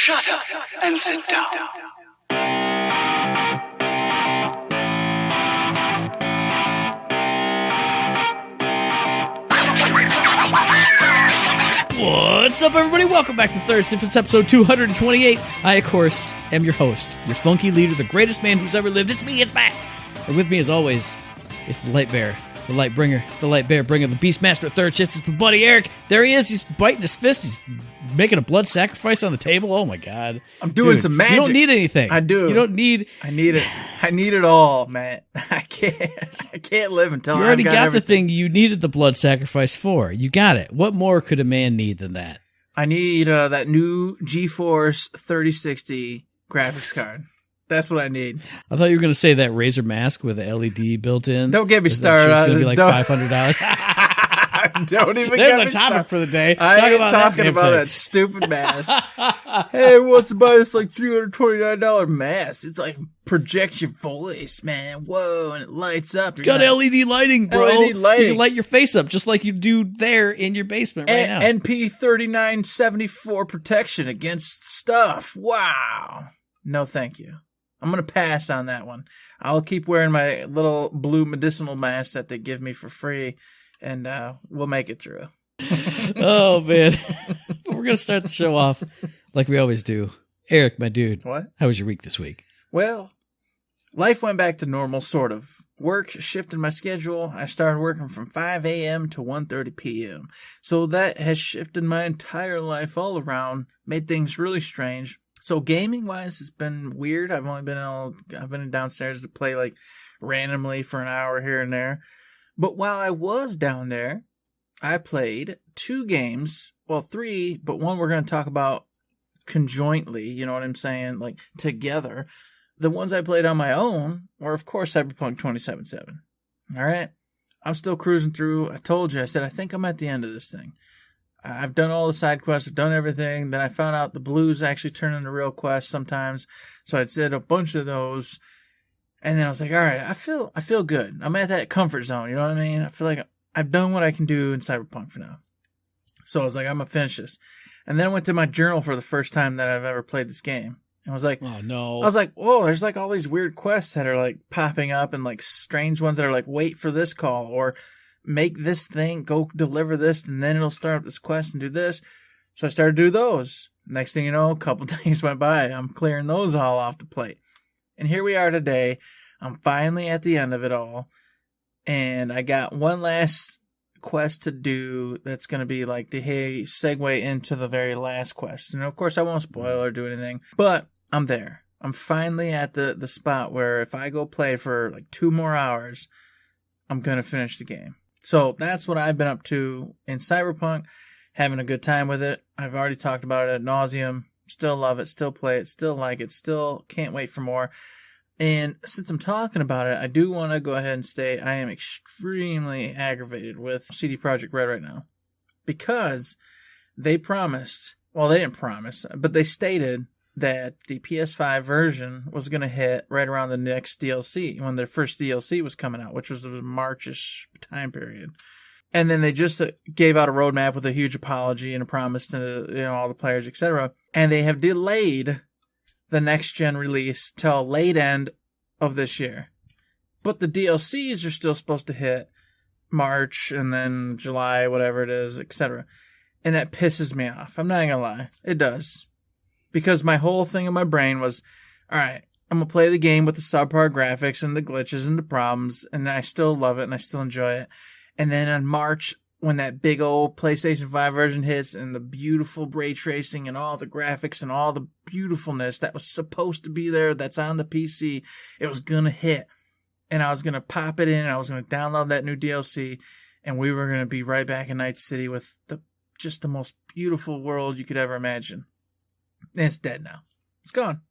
Shut up and sit down. What's up, everybody? Welcome back to Third Shift. It's episode 228. I, of course, am your host, your funky leader, the greatest man who's ever lived. It's me, it's Matt. And with me, as always, it's the light bearer, the light bringer, the light bear bringer, the Beastmaster at Third Shift. It's my buddy Eric. There he is. He's biting his fist. He's making a blood sacrifice on the table. Oh, my God. I'm doing some magic. You don't need anything. I do. You don't need... I need it. I need it all, Matt. I can't live until You already got the thing you needed the blood sacrifice for. You got it. What more could a man need than that? I need that new GeForce 3060 graphics card. That's what I need. I thought you were going to say that Razer mask with the LED built in. Don't get me started. It's going to be like $500. Don't even There's get a me topic started. for the day. I ain't talking about that stupid mask. Hey, what's about this like $329 mask? It's like projection voice, man. Whoa, and it lights up. Got LED lighting, bro. LED lighting. You can light your face up just like you do there in your basement right now. NP3974 protection against stuff. Wow. No, thank you. I'm going to pass on that one. I'll keep wearing my little blue medicinal mask that they give me for free, and we'll make it through. Oh, man. We're going to start the show off like we always do. Eric, my dude. What? How was your week this week? Well, life went back to normal, sort of. Work shifted my schedule. I started working from 5 a.m. to 1:30 p.m. So that has shifted my entire life all around, made things really strange. So gaming-wise, it's been weird. I've been downstairs to play like randomly for an hour here and there. But while I was down there, I played 2 games. Well, 3, but one we're going to talk about conjointly. You know what I'm saying? Like together. The ones I played on my own were, of course, Cyberpunk 2077. All right? I'm still cruising through. I told you, I said, I think I'm at the end of this thing. I've done all the side quests. I've done everything. Then I found out the blues actually turn into real quests sometimes. So I did a bunch of those. And then I was like, all right, I feel good. I'm at that comfort zone. You know what I mean? I feel like I've done what I can do in Cyberpunk for now. So I was like, I'm going to finish this. And then I went to my journal for the first time that I've ever played this game. And I was like, oh, no. I was like, whoa, there's like all these weird quests that are like popping up and like strange ones that are like, wait for this call or make this thing, go deliver this, and then it'll start up this quest and do this. So I started to do those. Next thing you know, a couple days went by. I'm clearing those all off the plate. And here we are today. I'm finally at the end of it all. And I got one last quest to do that's going to be like the segue into the very last quest. And of course, I won't spoil or do anything, but I'm there. I'm finally at the spot where if I go play for like 2 more hours, I'm going to finish the game. So that's what I've been up to in Cyberpunk, having a good time with it. I've already talked about it ad nauseum. Still love it, still play it, still like it, still can't wait for more. And since I'm talking about it, I do want to go ahead and say I am extremely aggravated with CD Projekt Red right now. Because they promised, well, they didn't promise, but they stated that the PS5 version was going to hit right around the next DLC, when their first DLC was coming out, which was the March-ish time period. And then they just gave out a roadmap with a huge apology and a promise to all the players, etc. And they have delayed the next-gen release till late end of this year. But the DLCs are still supposed to hit March and then July, whatever it is, etc. And that pisses me off. I'm not going to lie. It does. Because my whole thing in my brain was, all right, I'm going to play the game with the subpar graphics and the glitches and the problems, and I still love it and I still enjoy it. And then in March, when that big old PlayStation 5 version hits and the beautiful ray tracing and all the graphics and all the beautifulness that was supposed to be there that's on the PC, it was going to hit. And I was going to pop it in and I was going to download that new DLC, and we were going to be right back in Night City with just the most beautiful world you could ever imagine. And it's dead now. It's gone.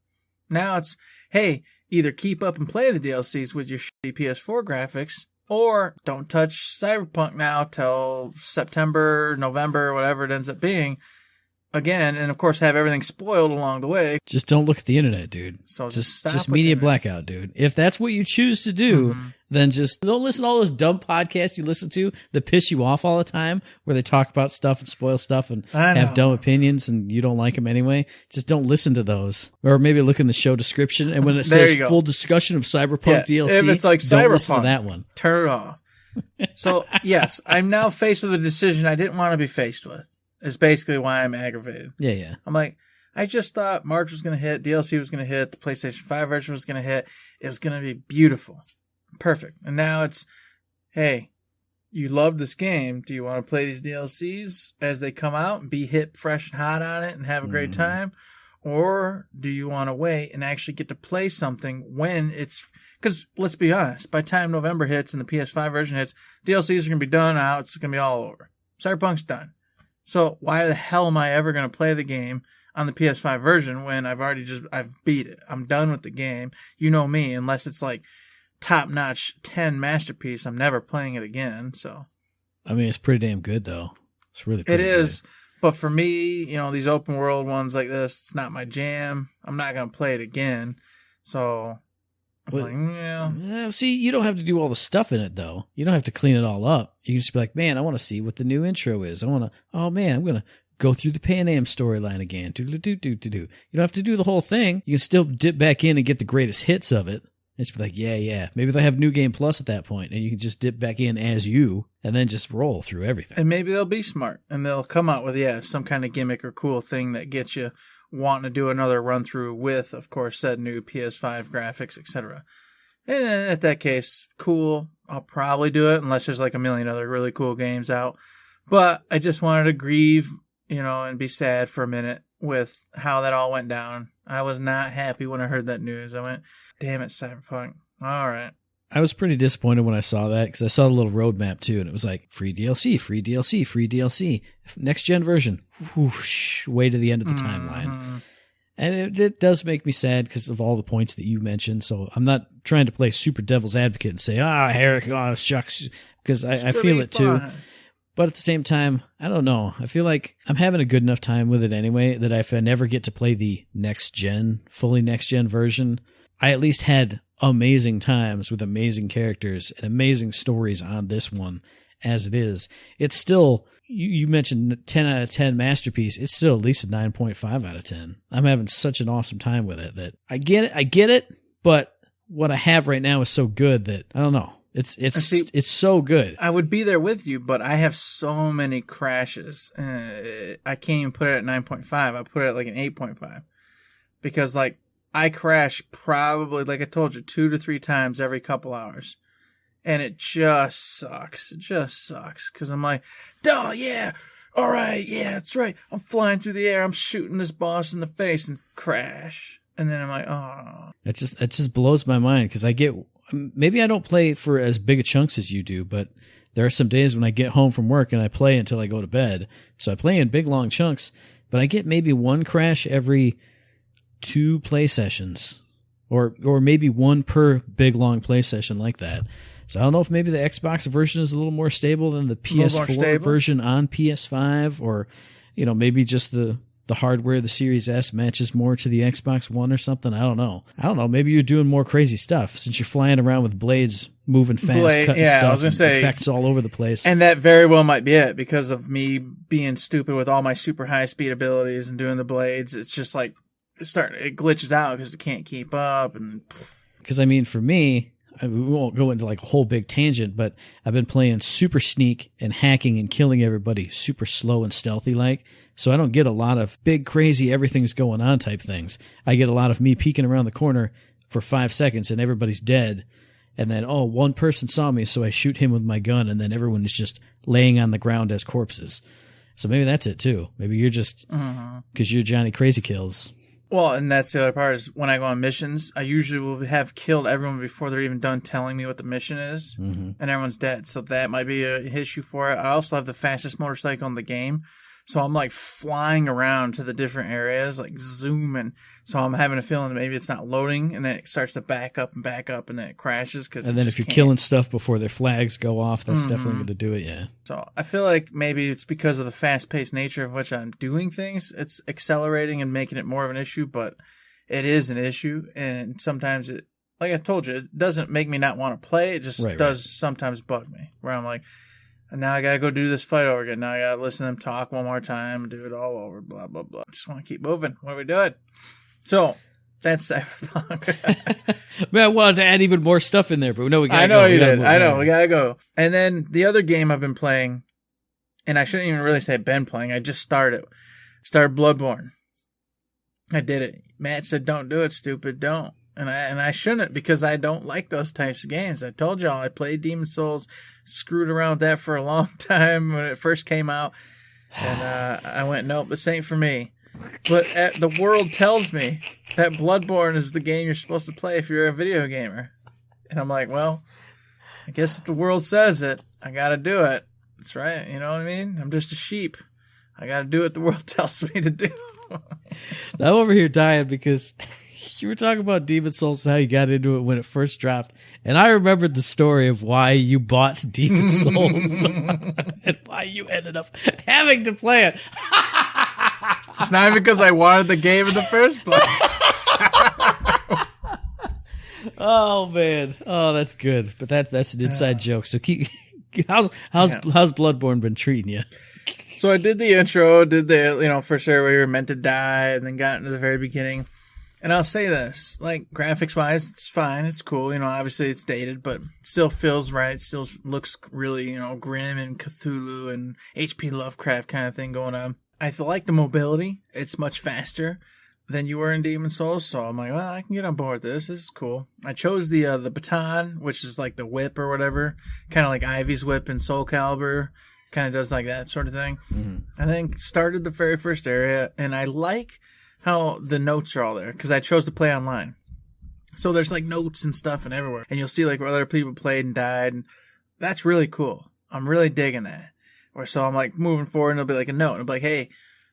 Now it's, hey, either keep up and play the DLCs with your shitty PS4 graphics, or don't touch Cyberpunk now till September, November, whatever it ends up being, again, and of course have everything spoiled along the way. Just don't look at the internet, dude. So just media blackout, dude. If that's what you choose to do, then just don't listen to all those dumb podcasts you listen to that piss you off all the time, where they talk about stuff and spoil stuff and have dumb opinions and you don't like them anyway. Just don't listen to those. Or maybe look in the show description, and when it says full discussion of Cyberpunk DLC, if it's like don't Cyberpunk, listen to that one. Turn it off. So, yes, I'm now faced with a decision I didn't want to be faced with. Is basically why I'm aggravated. Yeah. I'm like, I just thought March was going to hit, DLC was going to hit, the PlayStation 5 version was going to hit. It was going to be beautiful. Perfect. And now it's, hey, you love this game. Do you want to play these DLCs as they come out and be hip, fresh, and hot on it and have a great time? Or do you want to wait and actually get to play something when it's... Because let's be honest, by the time November hits and the PS5 version hits, DLCs are going to be done out. It's going to be all over. Cyberpunk's done. So why the hell am I ever going to play the game on the PS5 version when I've beat it? I'm done with the game. You know me, unless it's like top-notch 10 masterpiece, I'm never playing it again. So, I mean, it's pretty damn good, though. It's really pretty good. It is. But for me, these open world ones like this, it's not my jam. I'm not going to play it again. So, see, you don't have to do all the stuff in it, though. You don't have to clean it all up. You can just be like, man, I want to see what the new intro is. I'm going to go through the Pan Am storyline again. You don't have to do the whole thing. You can still dip back in and get the greatest hits of it. And just be like, yeah. Maybe they have New Game Plus at that point, and you can just dip back in as you, and then just roll through everything. And maybe they'll be smart, and they'll come out with, some kind of gimmick or cool thing that gets you wanting to do another run through with, of course, said new PS5 graphics, etc. And at that case, cool. I'll probably do it unless there's like a million other really cool games out. But I just wanted to grieve, and be sad for a minute with how that all went down. I was not happy when I heard that news. I went, damn it, Cyberpunk. All right. I was pretty disappointed when I saw that because I saw the little roadmap too, and it was like free DLC, free DLC, free DLC, next gen version, whoosh, way to the end of the timeline. And it does make me sad because of all the points that you mentioned. So I'm not trying to play super devil's advocate and say, Eric, shucks, because I feel it too. But at the same time, I don't know. I feel like I'm having a good enough time with it anyway that if I never get to play the fully next gen version, I at least had amazing times with amazing characters and amazing stories on this one as it is. It's still, you mentioned 10 out of 10 masterpiece. It's still at least a 9.5 out of 10. I'm having such an awesome time with it that I get it, but what I have right now is so good that I don't know. It's so good. I would be there with you, but I have so many crashes. I can't even put it at 9.5. I put it at like an 8.5 because I crash probably, like I told you, 2 to 3 times every couple hours. And it just sucks. It just sucks. Because I'm like, oh, yeah. All right. Yeah, that's right. I'm flying through the air. I'm shooting this boss in the face and crash. And then I'm like, oh. It just blows my mind because maybe I don't play for as big a chunks as you do, but there are some days when I get home from work and I play until I go to bed. So I play in big, long chunks, but I get maybe one crash every 2 play sessions or maybe one per big, long play session like that. So I don't know if maybe the Xbox version is a little more stable than the PS4 version on PS5 or, maybe just the hardware, the Series S matches more to the Xbox One or something. I don't know. Maybe you're doing more crazy stuff since you're flying around with blades, moving fast, cutting stuff, I was gonna say, effects all over the place. And that very well might be it because of me being stupid with all my super high speed abilities and doing the blades. It's just like it glitches out because it can't keep up. And because for me, we won't go into like a whole big tangent, but I've been playing super sneak and hacking and killing everybody super slow and stealthy like. So I don't get a lot of big, crazy, everything's going on type things. I get a lot of me peeking around the corner for 5 seconds and everybody's dead. And then, one person saw me, so I shoot him with my gun, and then everyone is just laying on the ground as corpses. So maybe that's it too. Maybe you're just, because you're Johnny Crazy Kills. Well, and that's the other part is when I go on missions, I usually will have killed everyone before they're even done telling me what the mission is, and everyone's dead. So that might be an issue for it. I also have the fastest motorcycle in the game. So I'm like flying around to the different areas, like zooming. So I'm having a feeling that maybe it's not loading, and then it starts to back up, and then it crashes. And then if you're killing stuff before their flags go off, that's definitely going to do it, yeah. So I feel like maybe it's because of the fast-paced nature of which I'm doing things. It's accelerating and making it more of an issue, but it is an issue, and sometimes like I told you, it doesn't make me not want to play. It just does sometimes bug me, where I'm like, now I gotta go do this fight over again. Now I gotta listen to them talk one more time and do it all over, blah, blah, blah. Just want to keep moving. What are we doing? So, that's Cyberpunk. Man, I wanted to add even more stuff in there, but no, we gotta go. I know you did. I know, we gotta go. And then the other game I've been playing, and I shouldn't even really say been playing, I just started Bloodborne. I did it. Matt said, don't do it, stupid, don't. And I shouldn't, because I don't like those types of games. I told y'all I played Demon Souls, screwed around with that for a long time when it first came out. And I went, nope, this ain't for me. But the world tells me that Bloodborne is the game you're supposed to play if you're a video gamer. And I'm like, well, I guess if the world says it, I gotta do it. That's right, you know what I mean? I'm just a sheep. I gotta do what the world tells me to do. I'm over here dying because you were talking about Demon Souls and how you got into it when it first dropped. And I remembered the story of why you bought Demon Souls and why you ended up having to play it. It's not even because I wanted the game in the first place. Oh, man. Oh, that's good. But that's an inside joke. So how's Bloodborne been treating you? So I did the intro, for sure we were meant to die, and then got into the very beginning. And I'll say this, like, graphics-wise, it's fine, it's cool, obviously it's dated, but still feels right, still looks really, grim and Cthulhu and H.P. Lovecraft kind of thing going on. I feel like the mobility, it's much faster than you were in Demon Souls, so I'm like, well, I can get on board with this is cool. I chose the baton, which is like the whip or whatever, kind of like Ivy's whip in Soul Calibur, kind of does like that sort of thing. Mm-hmm. I think started the very first area, and I like how the notes are all there, because I chose to play online. So there's like notes and stuff and everywhere, and you'll see like where other people played and died, and that's really cool. I'm really digging that. Or so I'm like moving forward, and it'll be like a note, and it'll be like, hey,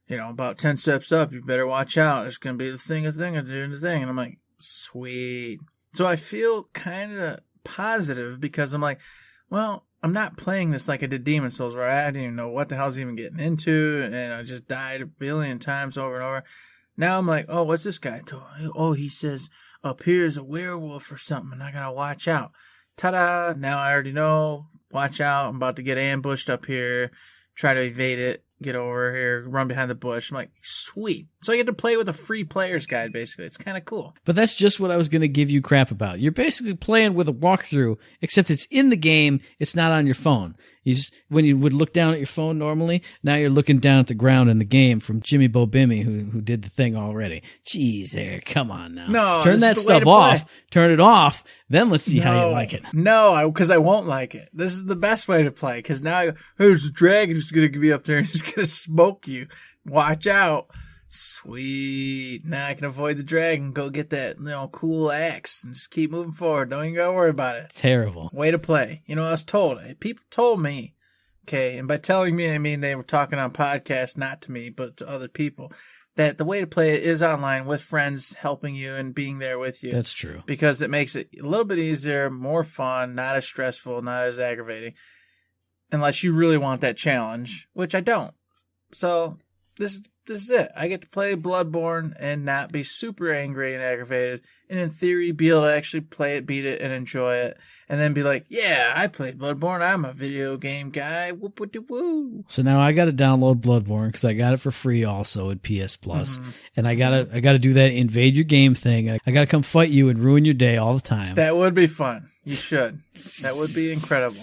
about 10 steps up, you better watch out. There's going to be the thing, doing the thing. And I'm like, sweet. So I feel kind of positive, because I'm like, well, I'm not playing this like I did Demon Souls, where I didn't even know what the hell's even getting into, and I just died a billion times over and over. Now I'm like, oh, what's this guy doing? Oh, he says up here is a werewolf or something, and I gotta watch out. Ta-da! Now I already know. Watch out! I'm about to get ambushed up here. Try to evade it. Get over here. Run behind the bush. I'm like, sweet. So I get to play with a free player's guide, basically. It's kind of cool. But that's just what I was going to give you crap about. You're basically playing with a walkthrough, except it's in the game. It's not on your phone. When you would look down at your phone normally, now you're looking down at the ground in the game from Jimmy Bo Bimmy, who did the thing already. Jeez, Eric, come on now. No, turn that stuff off. Turn it off. Then let's see how you like it. No, because I won't like it. This is the best way to play, because now there's a dragon who's going to be up there and he's going to smoke you. Watch out. Sweet. Now I can avoid the dragon. Go get that, cool axe and just keep moving forward. Don't even gotta worry about it. Terrible. Way to play. I was told. People told me. Okay, and by telling me, I mean they were talking on podcasts, not to me, but to other people, that the way to play it is online with friends helping you and being there with you. That's true. Because it makes it a little bit easier, more fun, not as stressful, not as aggravating. Unless you really want that challenge, which I don't. So, this is it. I get to play Bloodborne and not be super angry and aggravated, and in theory be able to actually play it, beat it, and enjoy it, and then be like, yeah, I played Bloodborne. I'm a video game guy. Whoop, whoop, woo. So now I got to download Bloodborne because I got it for free also at PS Plus, and I gotta do that invade your game thing. I gotta come fight you and ruin your day all the time. That would be fun. You should. That would be incredible.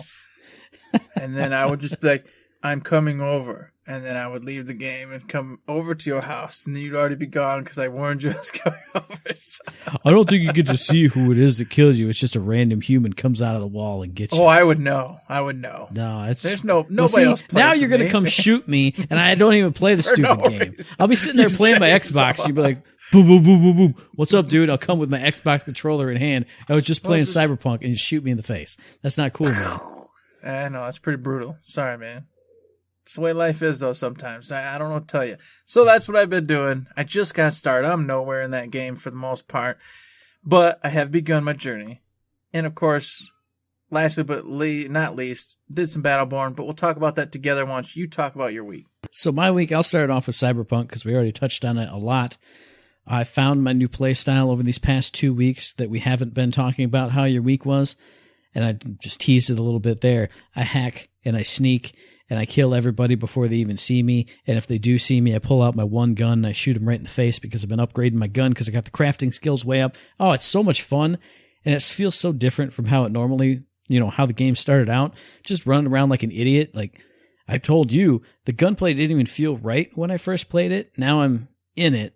And then I would just be like, I'm coming over. And then I would leave the game and come over to your house, and then you'd already be gone because I warned you I was coming over. So. I don't think you get to see who it is that kills you. It's just a random human comes out of the wall and gets you. Oh, I would know. No, there's nobody else. Plays now you're going to come shoot me, and I don't even play the stupid game. I'll be sitting there playing my Xbox. You'd be like, boom, boom, boom, boom, boom. What's up, dude? I'll come with my Xbox controller in hand. I was just playing Cyberpunk, and you shoot me in the face. That's not cool, man. I know, that's pretty brutal. Sorry, man. It's the way life is, though, sometimes. I don't know what to tell you. So that's what I've been doing. I just got started. I'm nowhere in that game for the most part. But I have begun my journey. And, of course, lastly but not least, did some Battleborn. But we'll talk about that together once you talk about your week. So my week, I'll start off with Cyberpunk because we already touched on it a lot. I found my new play style over these past 2 weeks that we haven't been talking about how your week was. And I just teased it a little bit there. I hack and I sneak and I kill everybody before they even see me. And if they do see me, I pull out my one gun and I shoot them right in the face because I've been upgrading my gun because I got the crafting skills way up. Oh, it's so much fun. And it feels so different from how it normally, how the game started out. Just running around like an idiot. Like I told you, the gunplay didn't even feel right when I first played it. Now I'm in it,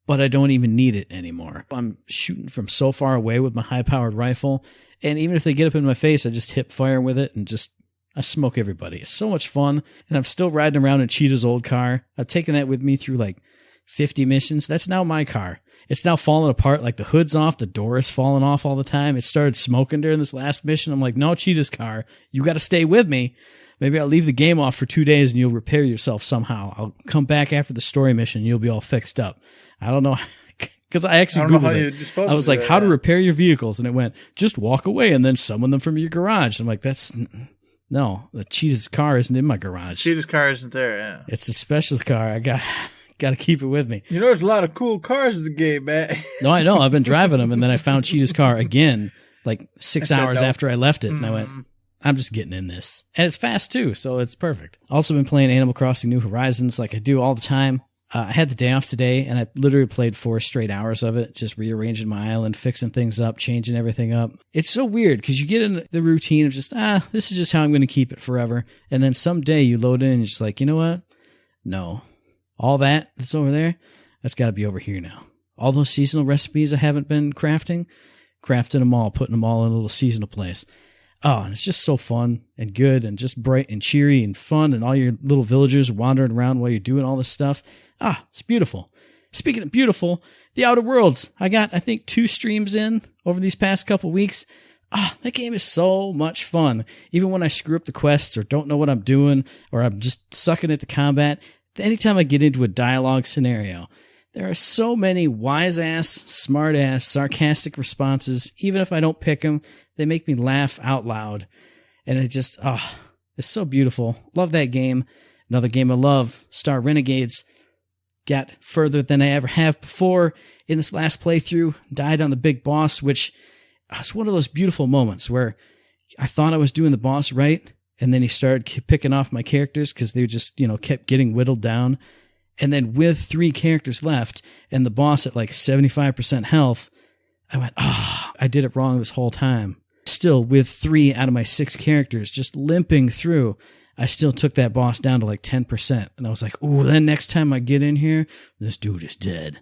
but I don't even need it anymore. I'm shooting from so far away with my high-powered rifle. And even if they get up in my face, I just hip fire with it and I smoke everybody. It's so much fun. And I'm still riding around in Cheetah's old car. I've taken that with me through like 50 missions. That's now my car. It's now falling apart. Like the hood's off. The door is falling off all the time. It started smoking during this last mission. I'm like, no, Cheetah's car. You got to stay with me. Maybe I'll leave the game off for 2 days and you'll repair yourself somehow. I'll come back after the story mission and you'll be all fixed up. I don't know. Because I actually Googled it. I was like, how to repair your vehicles. And it went, just walk away and then summon them from your garage. I'm like, no, the Cheetah's car isn't in my garage. Cheetah's car isn't there, yeah. It's a special car. I got to keep it with me. There's a lot of cool cars in the game, man. No, I know. I've been driving them. And then I found Cheetah's car again, like 6 hours after I left it. And I went, I'm just getting in this. And it's fast too, so it's perfect. Also been playing Animal Crossing New Horizons like I do all the time. I had the day off today, and I literally played 4 straight hours of it, just rearranging my island, fixing things up, changing everything up. It's so weird, because you get in the routine of just, this is just how I'm going to keep it forever. And then someday you load in and you're just like, you know what? No. All that's over there, that's got to be over here now. All those seasonal recipes I haven't been crafting them all, putting them all in a little seasonal place. Oh, and it's just so fun and good and just bright and cheery and fun, and all your little villagers wandering around while you're doing all this stuff. It's beautiful. Speaking of beautiful, the Outer Worlds. I got, I think, 2 streams in over these past couple weeks. That game is so much fun. Even when I screw up the quests or don't know what I'm doing or I'm just sucking at the combat, anytime I get into a dialogue scenario, there are so many wise-ass, smart-ass, sarcastic responses. Even if I don't pick them, they make me laugh out loud. And it just, it's so beautiful. Love that game. Another game I love, Star Renegades. Got further than I ever have before in this last playthrough. Died on the big boss, which was one of those beautiful moments where I thought I was doing the boss right, and then he started picking off my characters because they just, kept getting whittled down. And then with 3 characters left and the boss at like 75% health, I went, I did it wrong this whole time. Still, with 3 out of my 6 characters just limping through, I still took that boss down to like 10%. And I was like, then next time I get in here, this dude is dead.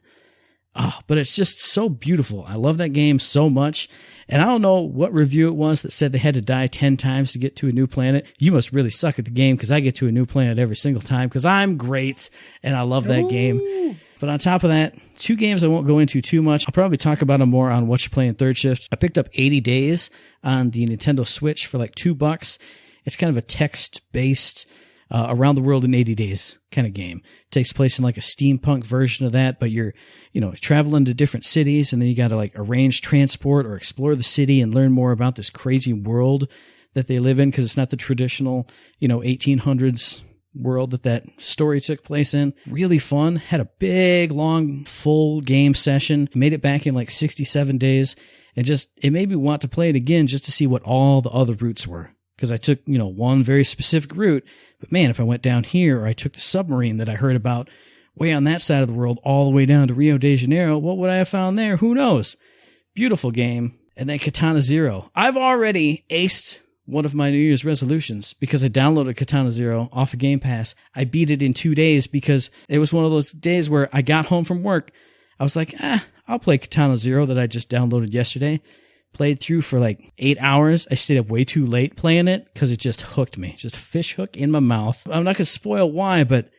But it's just so beautiful. I love that game so much. And I don't know what review it was that said they had to die 10 times to get to a new planet. You must really suck at the game because I get to a new planet every single time because I'm great and I love that game. But on top of that, 2 games I won't go into too much. I'll probably talk about them more on What You Play in Third Shift. I picked up 80 Days on the Nintendo Switch for like $2. It's kind of a text-based around the world in 80 days kind of game. It takes place in like a steampunk version of that, but you're, traveling to different cities and then you got to like arrange transport or explore the city and learn more about this crazy world that they live in because it's not the traditional, 1800s world that story took place in. Really fun. Had a big, long, full game session. Made it back in like 67 days and it made me want to play it again just to see what all the other routes were. Because I took, one very specific route. But man, if I went down here or I took the submarine that I heard about way on that side of the world all the way down to Rio de Janeiro, what would I have found there? Who knows? Beautiful game. And then Katana Zero. I've already aced one of my New Year's resolutions because I downloaded Katana Zero off of Game Pass. I beat it in 2 days because it was one of those days where I got home from work. I was like, I'll play Katana Zero that I just downloaded yesterday. Played through for like 8 hours. I stayed up way too late playing it because it just hooked me. Just a fish hook in my mouth. I'm not going to spoil why, but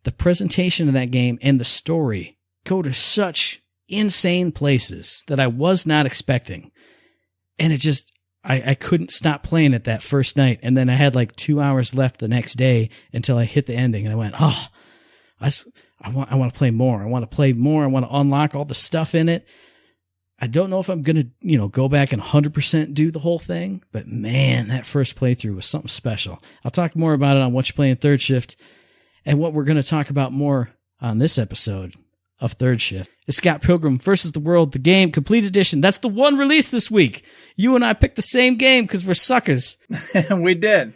the presentation of that game and the story go to such insane places that I was not expecting. And it just, I couldn't stop playing it that first night. And then I had like 2 hours left the next day until I hit the ending. And I went, I want to play more. I want to play more. I want to unlock all the stuff in it. I don't know if I'm going to, go back and 100% do the whole thing, but man, that first playthrough was something special. I'll talk more about it on What You Play in Third Shift and what we're going to talk about more on this episode of Third Shift. It's Scott Pilgrim versus the World, the game, complete edition. That's the one released this week. You and I picked the same game because we're suckers. We did.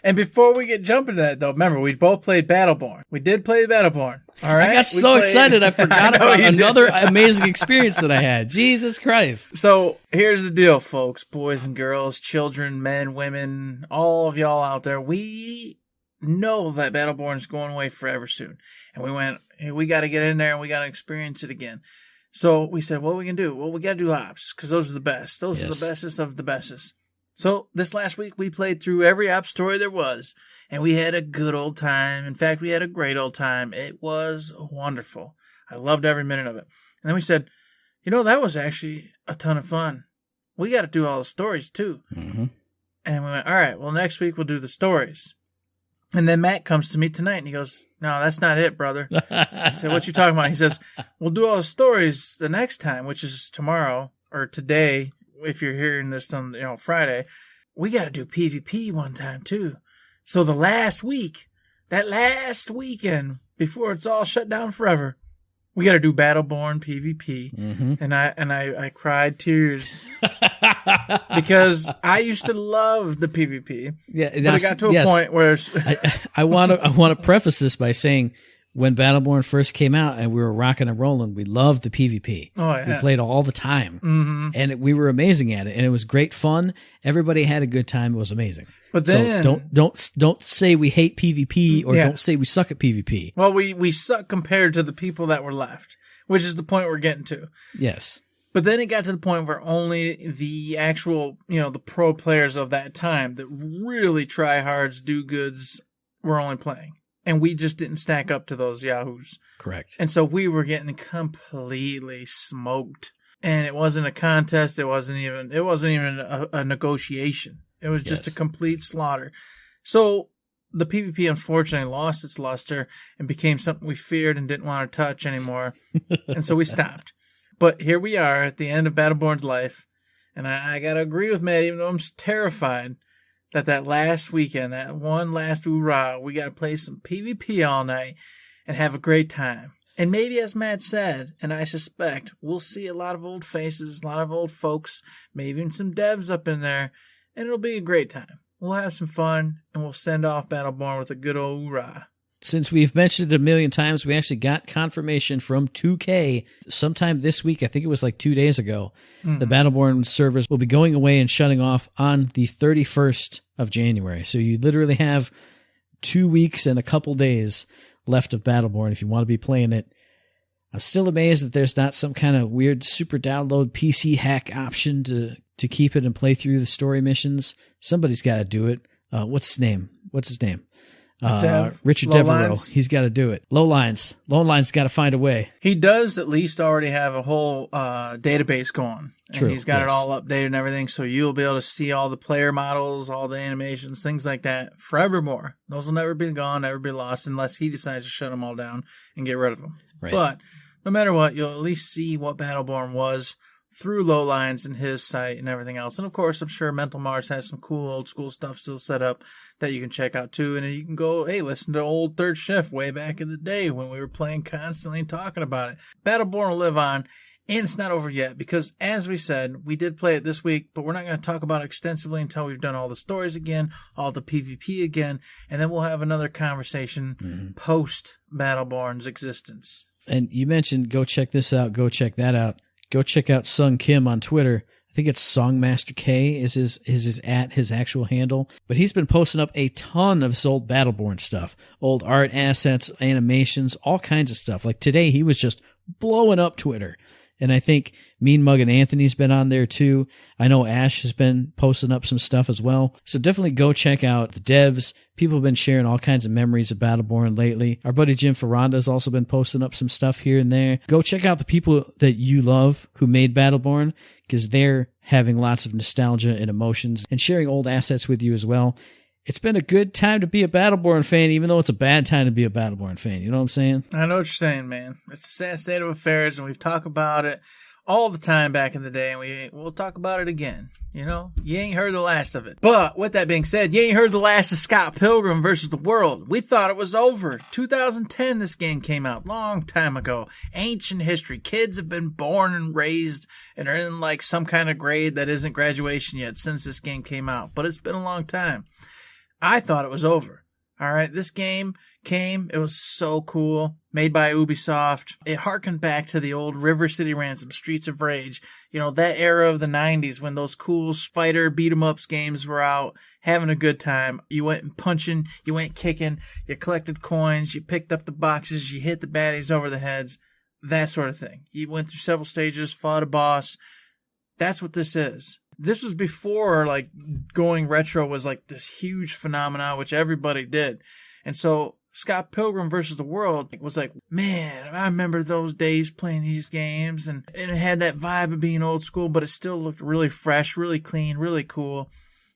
And before we get jumping to that, though, remember, we both played Battleborn. We did play Battleborn. All right. I got so excited I forgot about another amazing experience that I had. Jesus Christ. So here's the deal, folks, boys and girls, children, men, women, all of y'all out there. We know that Battleborn is going away forever soon. And we went, hey, we got to get in there and we got to experience it again. So we said, what are we going to do? Well, we got to do ops because those are the best. Those are the bestest of the bestest. So this last week we played through every op story there was, and we had a good old time. In fact, we had a great old time. It was wonderful. I loved every minute of it. And then we said, that was actually a ton of fun. We got to do all the stories too. Mm-hmm. And we went, all right, well, next week we'll do the stories. And then Matt comes to me tonight and he goes, no, that's not it, brother. I said, what you talking about? He says, we'll do all the stories the next time, which is tomorrow or today. If you're hearing this on, Friday, we got to do PvP one time too. So that last weekend before it's all shut down forever, we got to do Battleborn PvP. Mm-hmm. And I cried tears because I used to love the PvP. Yeah. But it got to a point where I want to preface this by saying, when Battleborn first came out and we were rocking and rolling, we loved the PvP. Oh, yeah. We played all the time. Mm-hmm. And we were amazing at it. And it was great fun. Everybody had a good time. It was amazing. But then... So don't say we hate PvP or don't say we suck at PvP. Well, we suck compared to the people that were left, which is the point we're getting to. Yes. But then it got to the point where only the actual, the pro players of that time that really try-hards, do-goods were only playing. And we just didn't stack up to those yahoos. Correct. And so we were getting completely smoked. And it wasn't a contest. It wasn't even a negotiation. It was just a complete slaughter. So the PvP unfortunately lost its luster and became something we feared and didn't want to touch anymore. And so we stopped. But here we are at the end of Battleborn's life. And I got to agree with Matt, even though I'm terrified, that last weekend, that one last hoorah, we got to play some PvP all night and have a great time. And maybe, as Matt said, and I suspect, we'll see a lot of old faces, a lot of old folks, maybe even some devs up in there, and it'll be a great time. We'll have some fun, and we'll send off Battleborn with a good old hoorah. Since we've mentioned it a million times, we actually got confirmation from 2K sometime this week. I think it was like 2 days ago. Mm-hmm. The Battleborn servers will be going away and shutting off on the 31st of January. So you literally have 2 weeks and a couple days left of Battleborn if you want to be playing it. I'm still amazed that there's not some kind of weird super download PC hack option to keep it and play through the story missions. Somebody's got to do it. What's his name? Richard Devereaux. He's got to do it. Lowline's got to find a way. He does at least already have a whole database going. True. He's got it all updated and everything, so you'll be able to see all the player models, all the animations, things like that forevermore. Those will never be gone, never be lost, unless he decides to shut them all down and get rid of them. Right. But no matter what, you'll at least see what Battleborn was through Lowlines and his site and everything else. And of course, I'm sure Mental Mars has some cool old school stuff still set up that you can check out too. And you can go, hey, listen to old Third Shift way back in the day when we were playing constantly and talking about it. Battleborn will live on, and it's not over yet because, as we said, we did play it this week, but we're not going to talk about it extensively until we've done all the stories again, all the PvP again, and then we'll have another conversation post Battleborn's existence. And you mentioned go check this out, go check that out. Go check out Sung Kim on Twitter. I think it's Songmaster K is his actual handle. But he's been posting up a ton of his old Battleborn stuff. Old art assets, animations, all kinds of stuff. Like today he was just blowing up Twitter. And I think Mean Mug and Anthony's been on there too. I know Ash has been posting up some stuff as well. So definitely go check out the devs. People have been sharing all kinds of memories of Battleborn lately. Our buddy Jim Ferranda has also been posting up some stuff here and there. Go check out the people that you love who made Battleborn because they're having lots of nostalgia and emotions and sharing old assets with you as well. it's been a good time to be a Battleborn fan, even though it's a bad time to be a Battleborn fan. You know what I'm saying? I know what you're saying, man. It's a sad state of affairs, and we've talked about it all the time back in the day, and we'll talk about it again. You know, you ain't heard the last of it. But with that being said, you ain't heard the last of Scott Pilgrim versus the World. We thought it was over. 2010, this game came out, long time ago. Ancient history. Kids have been born and raised and are in like some kind of grade that isn't graduation yet since this game came out. But it's been a long time. I thought it was over. All right, this game came. It was so cool. Made by Ubisoft. It harkened back to the old River City Ransom, Streets of Rage. You know, that era of the 90s when those cool fighter beat-em-ups games were out, having a good time. You went punching, you went kicking, you collected coins, you picked up the boxes, you hit the baddies over the heads, that sort of thing. You went through several stages, fought a boss. That's what this is. This was before, like, going retro was like this huge phenomenon, which everybody did. And so Scott Pilgrim versus the World was like, man, I remember those days playing these games, and it had that vibe of being old school, but it still looked really fresh, really clean, really cool.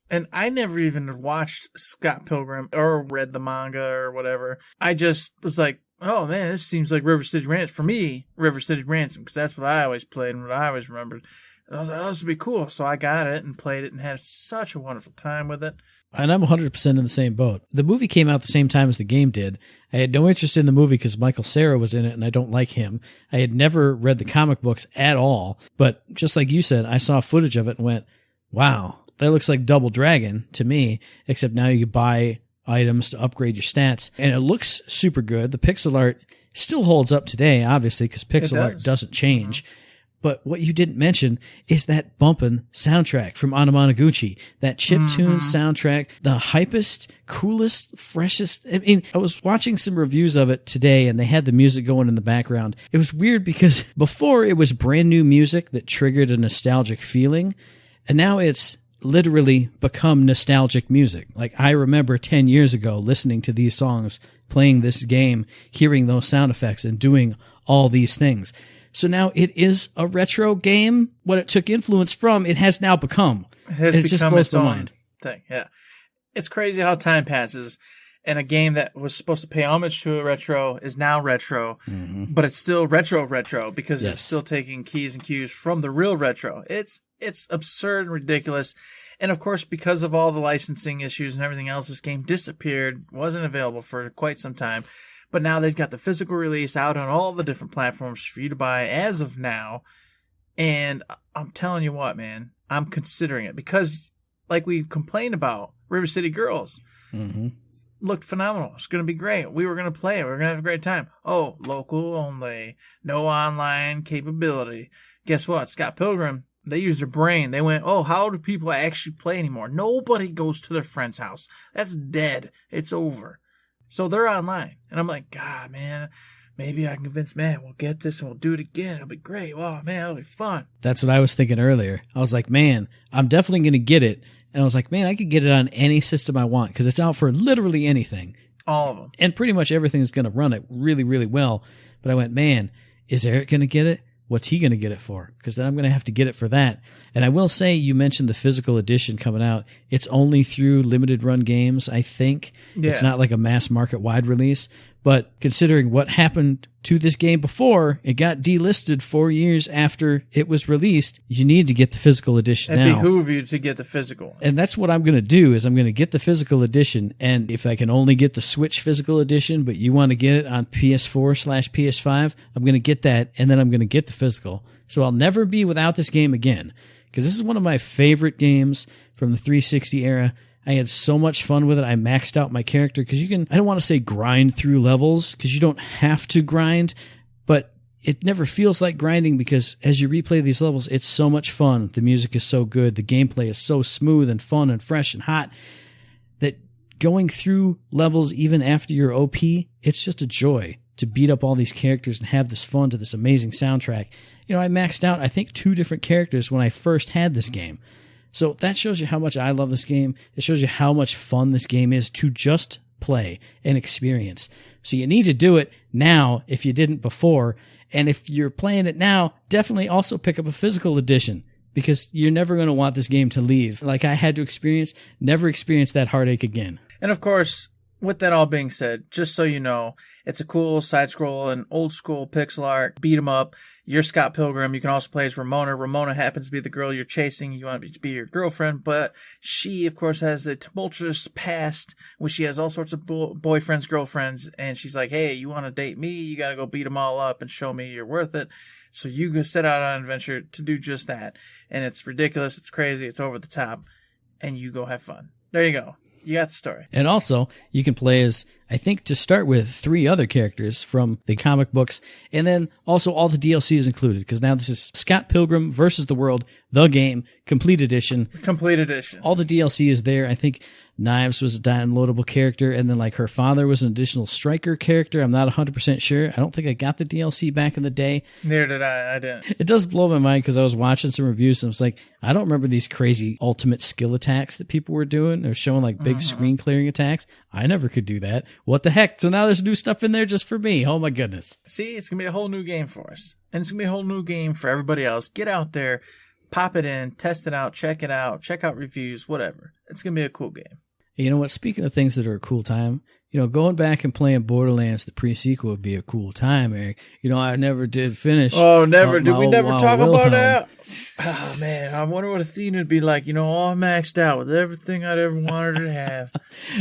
And I never even watched Scott Pilgrim or read the manga or whatever. I just was like, oh man, this seems like River City Ransom. For me, River City Ransom, because that's what I always played and what I always remembered. And I was like, oh, this would be cool. So I got it and played it and had such a wonderful time with it. And I'm 100% in the same boat. The movie came out the same time as the game did. I had no interest in the movie because Michael Cera was in it and I don't like him. I had never read the comic books at all. But just like you said, I saw footage of it and went, wow, that looks like Double Dragon to me, except now you buy items to upgrade your stats. And it looks super good. The pixel art still holds up today, obviously, because pixel art doesn't change. Mm-hmm. But what you didn't mention is that bumpin' soundtrack from Anamanaguchi, that chiptune soundtrack, the hypest, coolest, freshest. I mean, I was watching some reviews of it today and they had the music going in the background. It was weird because before it was brand new music that triggered a nostalgic feeling, and now it's literally become nostalgic music. Like I remember 10 years ago listening to these songs, playing this game, hearing those sound effects and doing all these things. So now it is a retro game. What it took influence from, it has now become. It has become just blows its my mind. Thing. Yeah. It's crazy how time passes. And a game that was supposed to pay homage to a retro is now retro. Mm-hmm. But it's still retro because it's still taking keys and cues from the real retro. It's absurd and ridiculous. And of course, because of all the licensing issues and everything else, this game disappeared, wasn't available for quite some time. But now they've got the physical release out on all the different platforms for you to buy as of now. And I'm telling you what, man, I'm considering it because like we complained about, River City Girls looked phenomenal. It's going to be great. We were going to play it. We were going to have a great time. Oh, local only. No online capability. Guess what? Scott Pilgrim, they used their brain. They went, oh, how do people actually play anymore? Nobody goes to their friend's house. That's dead. It's over. So they're online. And I'm like, God, man, maybe I can convince Matt we'll get this and we'll do it again. It'll be great. Wow, man, it'll be fun. That's what I was thinking earlier. I was like, man, I'm definitely going to get it. And I was like, man, I could get it on any system I want because it's out for literally anything. All of them. And pretty much everything is going to run it really, really well. But I went, man, is Eric going to get it? What's he going to get it for? Because then I'm going to have to get it for that. And I will say, you mentioned the physical edition coming out. It's only through limited run games, I think. Yeah. It's not like a mass market wide release. But considering what happened to this game before, it got delisted 4 years after it was released. You need to get the physical edition now. It behoove you to get the physical. And that's what I'm going to do is I'm going to get the physical edition. And if I can only get the Switch physical edition, but you want to get it on PS4/PS5, I'm going to get that. And then I'm going to get the physical. So I'll never be without this game again. Because this is one of my favorite games from the 360 era. I had so much fun with it. I maxed out my character because you can, I don't want to say grind through levels because you don't have to grind, but it never feels like grinding because as you replay these levels, it's so much fun. The music is so good. The gameplay is so smooth and fun and fresh and hot that going through levels even after you're OP, it's just a joy to beat up all these characters and have this fun to this amazing soundtrack. You know, I maxed out, I think, 2 different characters when I first had this game. So that shows you how much I love this game. It shows you how much fun this game is to just play and experience. So you need to do it now if you didn't before. And if you're playing it now, definitely also pick up a physical edition because you're never going to want this game to leave. Like I had to never experience that heartache again. And of course, with that all being said, just so you know, it's a cool side-scroll and old-school pixel art, beat 'em up. You're Scott Pilgrim. You can also play as Ramona. Ramona happens to be the girl you're chasing. You want to be your girlfriend, but she, of course, has a tumultuous past where she has all sorts of boyfriends, girlfriends, and she's like, hey, you want to date me? You got to go beat 'em all up and show me you're worth it. So you go set out on an adventure to do just that. And it's ridiculous. It's crazy. It's over the top. And you go have fun. There you go. You got the story. And also, you can play as, I think, to start with, 3 other characters from the comic books. And then also all the DLC is included. Because now this is Scott Pilgrim versus the World, the game, complete edition. Complete edition. All the DLC is there. I think Knives was a downloadable character. And then like her father was an additional striker character. I'm not 100% sure. I don't think I got the DLC back in the day. Neither did I. I didn't. It does blow my mind because I was watching some reviews and I was like, I don't remember these crazy ultimate skill attacks that people were doing. They're showing like big screen clearing attacks. I never could do that. What the heck? So now there's new stuff in there just for me. Oh my goodness. See, it's going to be a whole new game for us. And it's going to be a whole new game for everybody else. Get out there, pop it in, test it out, check out reviews, whatever. It's going to be a cool game. You know what? Speaking of things that are a cool time, going back and playing Borderlands, the pre-sequel would be a cool time, Eric. I never did finish. Oh, never. Did we never talk Wilhelm. about that? Oh, man. I wonder what Athena would be like, all maxed out with everything I'd ever wanted her to have.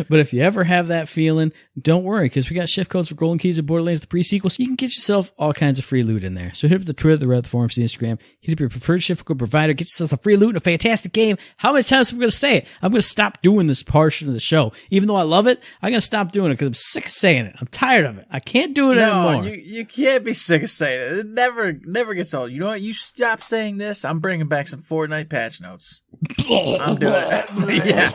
But if you ever have that feeling, don't worry, because we got shift codes for Golden Keys of Borderlands, the pre-sequel, so you can get yourself all kinds of free loot in there. So hit up the Twitter, the Reddit, the forums, the Instagram, hit up your preferred shift code provider, get yourself some free loot and a fantastic game. How many times am I going to say it? I'm going to stop doing this portion of the show. Even though I love it, I'm going to stop doing it because I'm sick of saying it. I'm tired of it. I can't do it anymore. You can't be sick of saying it. It never gets old. You know what? You stop saying this, I'm bringing back some Fortnite patch notes. I'm doing it. Yeah,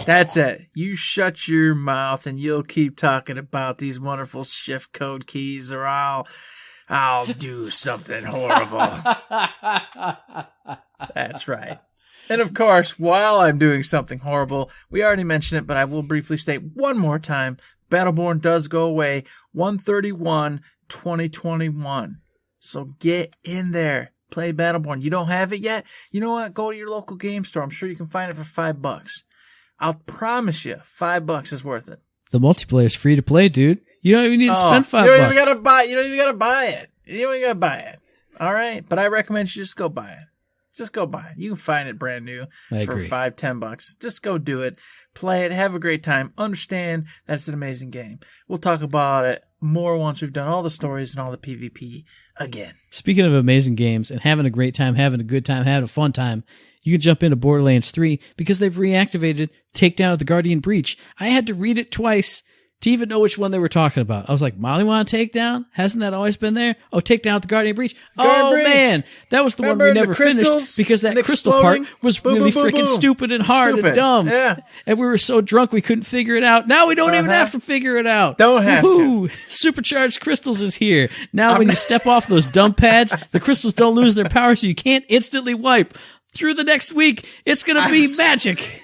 that's it. You shut your mouth and you'll keep talking about these wonderful shift code keys, or I'll do something horrible. That's right. And of course, while I'm doing something horrible, we already mentioned it, but I will briefly state one more time, Battleborn does go away 1/31/2021. So get in there. Play Battleborn. You don't have it yet? You know what? Go to your local game store. I'm sure you can find it for $5. I'll promise you, $5 is worth it. The multiplayer is free to play, dude. You don't even need to spend $5. You don't even gotta buy it. You don't even gotta buy it. All right? But I recommend you just go buy it. Just go buy it. You can find it brand new for $5-10. Just go do it. Play it. Have a great time. Understand that it's an amazing game. We'll talk about it more once we've done all the stories and all the PvP again. Speaking of amazing games and having a great time, having a good time, having a fun time, you can jump into Borderlands 3 because they've reactivated Takedown of the Guardian Breach. I had to read it twice to even know which one they were talking about. I was like, Molly want to take down? Hasn't that always been there? Oh, take down the Guardian Breach. Man, that was the one we never finished because that crystal part was really freaking stupid and hard and dumb. Yeah. And we were so drunk we couldn't figure it out. Now we don't even have to figure it out. Don't have to. Supercharged crystals is here. Now when you step off those dump pads, the crystals don't lose their power so you can't instantly wipe. Through the next week, it's going to be magic.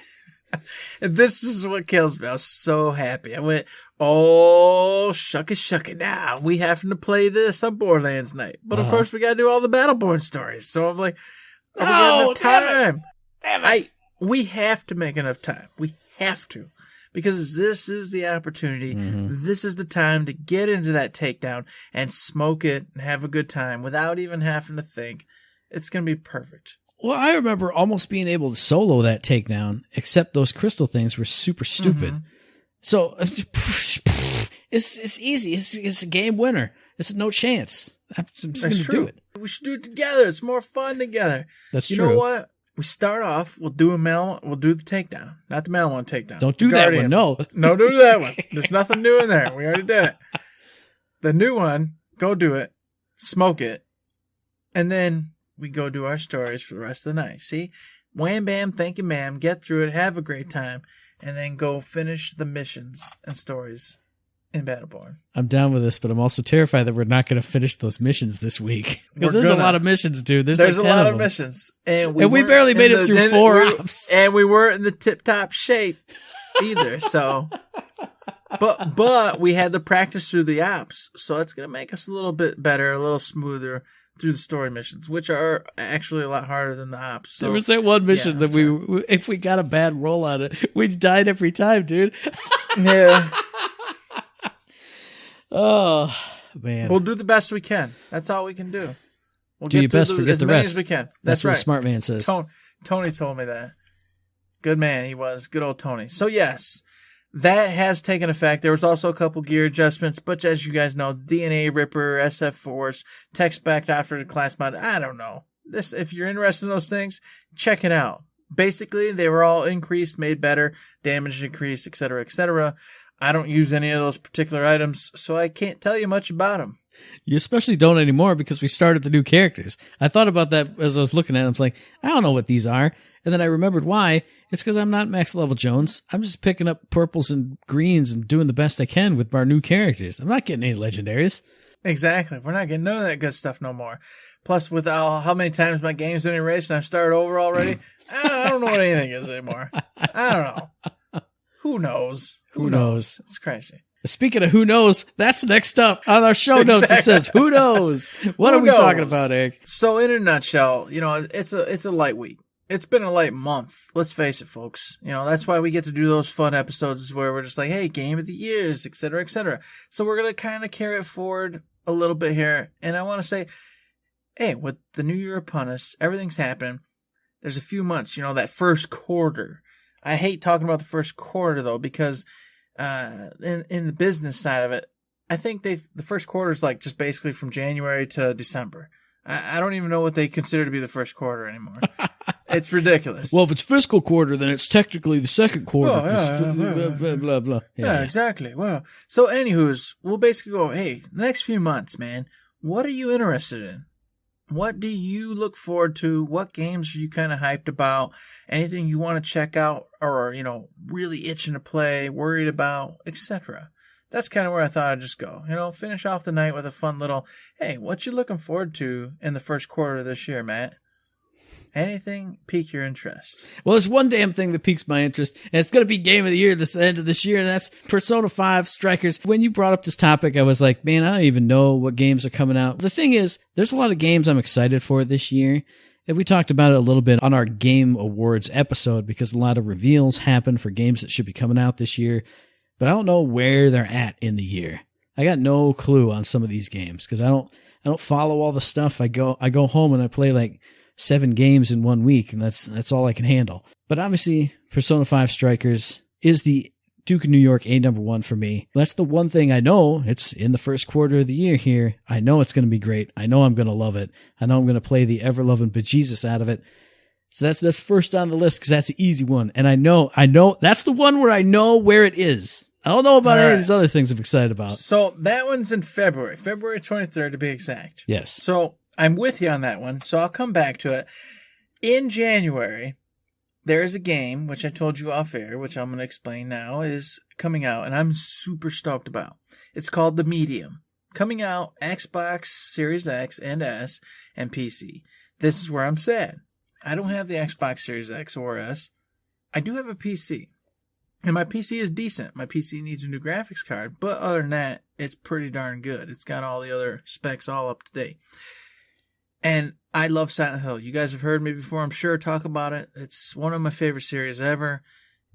This is what kills me. I was so happy. I went, oh, shucky now. We having to play this on Borderlands night. But of course, we got to do all the Battleborn stories. So I'm like, we got enough time? Damn it. We have to make enough time. We have to. Because this is the opportunity. Mm-hmm. This is the time to get into that takedown and smoke it and have a good time without even having to think. It's going to be perfect. Well, I remember almost being able to solo that takedown, except those crystal things were super stupid. Mm-hmm. So it's easy. It's a game winner. It's no chance. I'm just going to do it. We should do it together. It's more fun together. That's true. You know what? We start off. We'll do the takedown, not the Malon takedown. Don't do that one. No, don't do that one. There's nothing new in there. We already did it. The new one, go do it, smoke it, and then we go do our stories for the rest of the night. See? Wham, bam, thank you, ma'am. Get through it. Have a great time. And then go finish the missions and stories in Battleborn. I'm down with this, but I'm also terrified that we're not going to finish those missions this week. Because there's a lot of missions, dude. There's like 10 a lot of missions. And we barely made it through 4 ops. And we weren't in the tip-top shape either, so... But we had to practice through the ops, so it's going to make us a little bit better, a little smoother through the story missions, which are actually a lot harder than the ops. So, there was that one mission that if we got a bad roll on it, we died every time, dude. Yeah. Oh, man. We'll do the best we can. That's all we can do. We'll do your best, forget the rest. As we can. That's what right. a smart man says. Tony told me that. Good man he was. Good old Tony. So yes, that has taken effect. There was also a couple gear adjustments, but as you guys know, DNA Ripper, SF Force, text back after the class mod. I don't know. If you're interested in those things, check it out. Basically, they were all increased, made better, damage increased, etc., etc. I don't use any of those particular items, so I can't tell you much about them. You especially don't anymore because we started the new characters. I thought about that as I was looking at them. I was like, I don't know what these are. And then I remembered why. It's because I'm not max level Jones. I'm just picking up purples and greens and doing the best I can with our new characters. I'm not getting any legendaries. Exactly. We're not getting none of that good stuff no more. Plus, with how many times my game's been erased and I've started over already, I don't know what anything is anymore. I don't know. Who knows? Who knows? It's crazy. Speaking of who knows, that's next up on our show notes. It says, who knows? What are we talking about, Eric? So in a nutshell, it's a light week. It's been a light month. Let's face it, folks. That's why we get to do those fun episodes where we're just like, hey, game of the years, et cetera, et cetera. So we're going to kind of carry it forward a little bit here. And I want to say, hey, with the new year upon us, everything's happening. There's a few months, that first quarter. I hate talking about the first quarter, though, because in the business side of it, I think the first quarter is like just basically from January to December. I don't even know what they consider to be the first quarter anymore. It's ridiculous. Well, if it's fiscal quarter, then it's technically the second quarter. Oh, blah, blah, blah. Yeah, exactly. Well, so anywho's, we'll basically go, hey, the next few months, man, what are you interested in? What do you look forward to? What games are you kind of hyped about? Anything you want to check out or, really itching to play, worried about, etc. That's kind of where I thought I'd just go. Finish off the night with a fun little, hey, what you looking forward to in the first quarter of this year, Matt? Anything pique your interest? Well, there's one damn thing that piques my interest, and it's going to be game of the year this end of this year, and that's Persona 5 Strikers. When you brought up this topic, I was like, man, I don't even know what games are coming out. The thing is, there's a lot of games I'm excited for this year, and we talked about it a little bit on our Game Awards episode because a lot of reveals happen for games that should be coming out this year, but I don't know where they're at in the year. I got no clue on some of these games because I don't follow all the stuff. I go home and I play like 7 games in 1 week, and that's all I can handle. But obviously, Persona 5 Strikers is the Duke of New York #1 for me. That's the one thing I know. It's in the first quarter of the year here. I know it's going to be great. I know I'm going to love it. I know I'm going to play the ever-loving bejesus out of it. So that's first on the list because that's the easy one. And I know that's the one where I know where it is. I don't know about any of these other things I'm excited about. So that one's in February 23rd to be exact. Yes. So I'm with you on that one, so I'll come back to it. In January, there is a game, which I told you off air, which I'm going to explain now, is coming out, and I'm super stoked about. It's called The Medium. Coming out Xbox Series X and S and PC. This is where I'm sad. I don't have the Xbox Series X or S. I do have a PC. And my PC is decent. My PC needs a new graphics card, but other than that, it's pretty darn good. It's got all the other specs all up to date. And I love Silent Hill. You guys have heard me before, I'm sure, talk about it. It's one of my favorite series ever.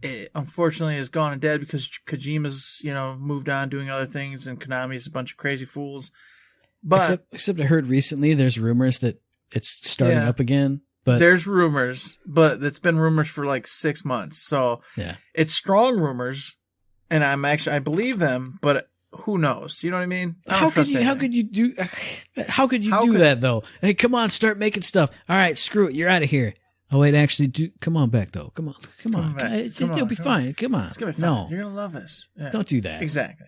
It unfortunately is gone and dead because Kojima's, moved on doing other things, and Konami's a bunch of crazy fools. But except I heard recently there's rumors that it's starting up again. But there's rumors, but it's been rumors for like 6 months. So yeah, it's strong rumors, and I believe them, but who knows? You know what I mean? How could you do that though? Hey, come on, start making stuff. All right, screw it. You're out of here. Oh wait, actually, come on back though. Come on. It'll be fine. Come on. It's gonna be fine. No, you're gonna love this. Yeah. Don't do that. Exactly.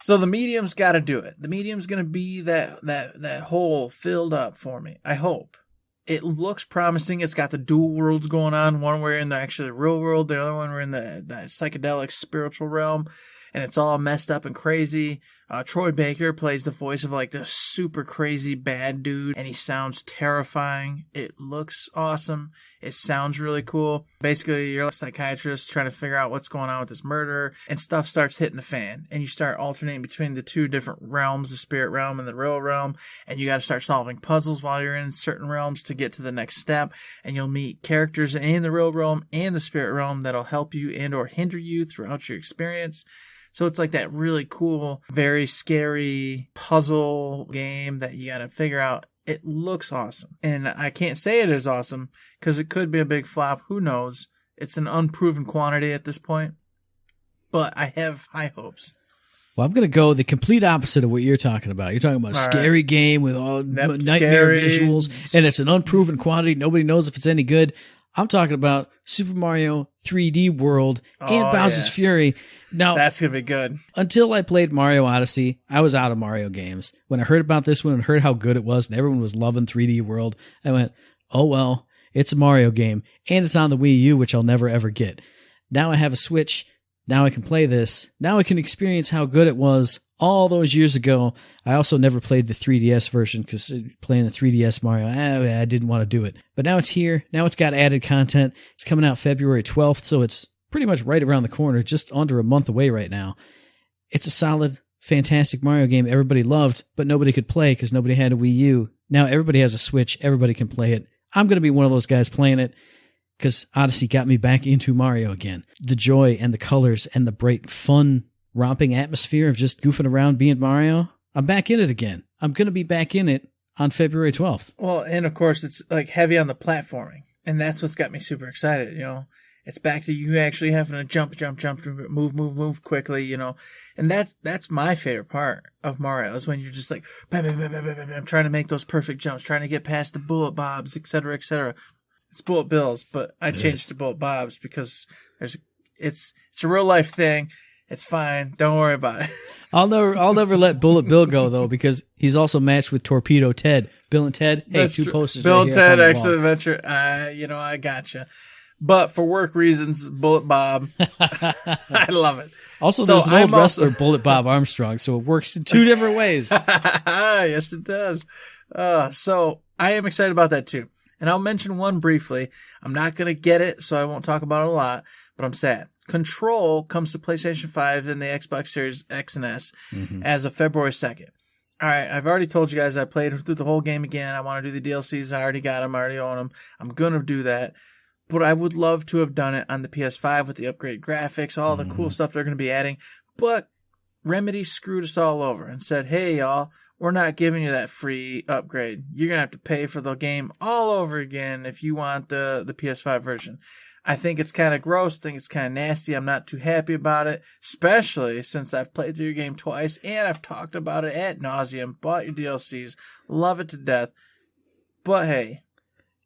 So the Medium's got to do it. The Medium's gonna be that hole filled up for me. I hope. It looks promising. It's got the dual worlds going on. One we're in the real world. The other one we're in the psychedelic spiritual realm. and it's all messed up and crazy. Troy Baker plays the voice of like this super crazy bad dude, and he sounds terrifying. It looks awesome. It sounds really cool. Basically, you're a psychiatrist trying to figure out what's going on with this murder, and stuff starts hitting the fan, and you start alternating between the two different realms, the spirit realm and the real realm, and you got to start solving puzzles while you're in certain realms to get to the next step, and you'll meet characters in the real realm and the spirit realm that'll help you and or hinder you throughout your experience. So it's like that really cool, very scary puzzle game that you got to figure out. It looks awesome. And I can't say it is awesome because it could be a big flop. Who knows? It's an unproven quantity at this point. But I have high hopes. Well, I'm going to go the complete opposite of what you're talking about. You're talking about a scary game with all nightmare visuals, and it's an unproven quantity. Nobody knows if it's any good. I'm talking about Super Mario 3D World and Bowser's Fury. Now, that's going to be good. Until I played Mario Odyssey, I was out of Mario games. When I heard about this one and heard how good it was and everyone was loving 3D World, I went, oh well, it's a Mario game and it's on the Wii U, which I'll never ever get. Now I have a Switch. Now I can play this. Now I can experience how good it was all those years ago. I also never played the 3DS version because playing the 3DS Mario, I didn't want to do it. But now it's here. Now it's got added content. It's coming out February 12th, so it's pretty much right around the corner, just under a month away right now. It's a solid, fantastic Mario game everybody loved, but nobody could play because nobody had a Wii U. Now everybody has a Switch. Everybody can play it. I'm going to be one of those guys playing it because Odyssey got me back into Mario again. The joy and the colors and the bright, fun, romping atmosphere of just goofing around being Mario. I'm back in it again. I'm going to be back in it on February 12th. Well, and of course it's like heavy on the platforming, and that's what's got me super excited, you know. It's back to you actually having to jump, move quickly, you know. And that's my favorite part of Mario is when you're just like, bam, bam, bam, bam, bam, bam, trying to make those perfect jumps, trying to get past the bullet bobs, et cetera, et cetera. It's bullet bills, but I changed to bullet bobs because it's a real life thing. It's fine. Don't worry about it. I'll never let Bullet Bill go though, because he's also matched with Torpedo Ted. Bill and Ted. Hey, That's two true. posters. Bill right and here Ted, on the Excellent walls. Adventure. I gotcha. But for work reasons, Bullet Bob. I love it. Also, So there's an old I'm wrestler, Bullet Bob Armstrong, so it works in two different ways. Yes, it does. So I am excited about that too. And I'll mention one briefly. I'm not going to get it, so I won't talk about it a lot, but I'm sad. Control comes to PlayStation 5 and the Xbox Series X and S as of February 2nd. All right, I've already told you guys I played through the whole game again. I want to do the DLCs. I already got them. I already own them. I'm going to do that. But I would love to have done it on the PS5 with the upgraded graphics, all the cool stuff they're going to be adding. But Remedy screwed us all over and said, hey, y'all, we're not giving you that free upgrade. You're going to have to pay for the game all over again if you want the PS5 version. I think it's kind of gross. I think it's kind of nasty. I'm not too happy about it, especially since I've played through your game twice and I've talked about it ad nauseum, bought your DLCs, love it to death. But hey.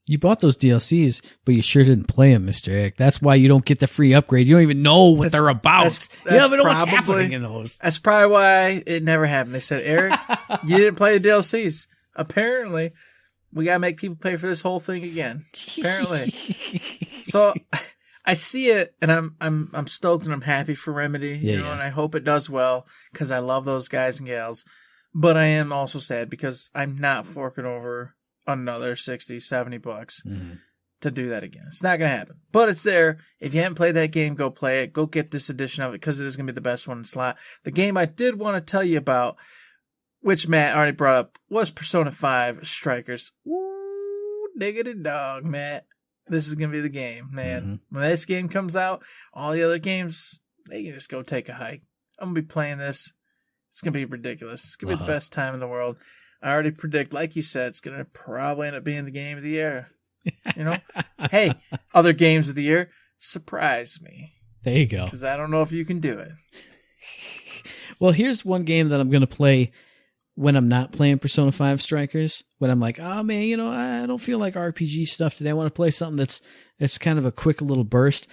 You bought those DLCs, but you sure didn't play them, Mr. Eric. That's why you don't get the free upgrade. You don't even know what they're about. You don't even know what's happening in those. That's probably why it never happened. They said, Eric, you didn't play the DLCs. Apparently, we got to make people pay for this whole thing again. Apparently. So I see it and I'm stoked and I'm happy for Remedy, and I hope it does well because I love those guys and gals. But I am also sad because I'm not forking over another $60, $70 to do that again. It's not going to happen, but it's there. If you haven't played that game, go play it. Go get this edition of it because it is going to be the best one in slot. The game I did want to tell you about, which Matt already brought up, was Persona 5 Strikers. Ooh, diggity dog, Matt. This is going to be the game, man. When this game comes out, all the other games, they can just go take a hike. I'm going to be playing this. It's going to be ridiculous. It's going to be the best time in the world. I already predict, like you said, it's going to probably end up being the game of the year. You know? Hey, other games of the year, surprise me. There you go. Because I don't know if you can do it. Well, here's one game that I'm going to play when I'm not playing Persona 5 Strikers. When I'm like, oh man, you know, I don't feel like RPG stuff today. I want to play something that's kind of a quick little burst.